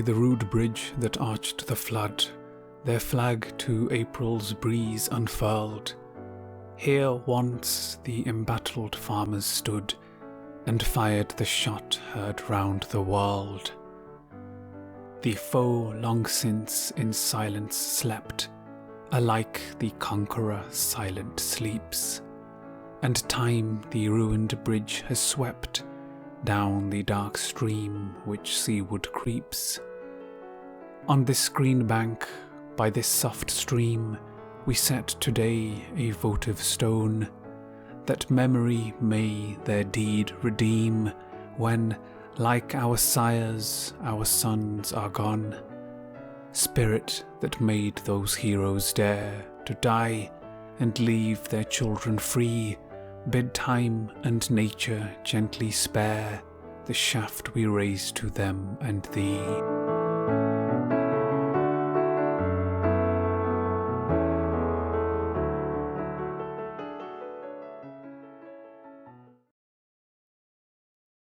By the rude bridge that arched the flood, their flag to April's breeze unfurled. Here once the embattled farmers stood, and fired the shot heard round the world. The foe long since in silence slept, alike the conqueror silent sleeps, and time the ruined bridge has swept down the dark stream which seaward creeps. On this green bank, by this soft stream, we set today a votive stone, that memory may their deed redeem, when, like our sires, our sons are gone. Spirit that made those heroes dare to die and leave their children free, bid time and nature gently spare the shaft we raise to them and thee.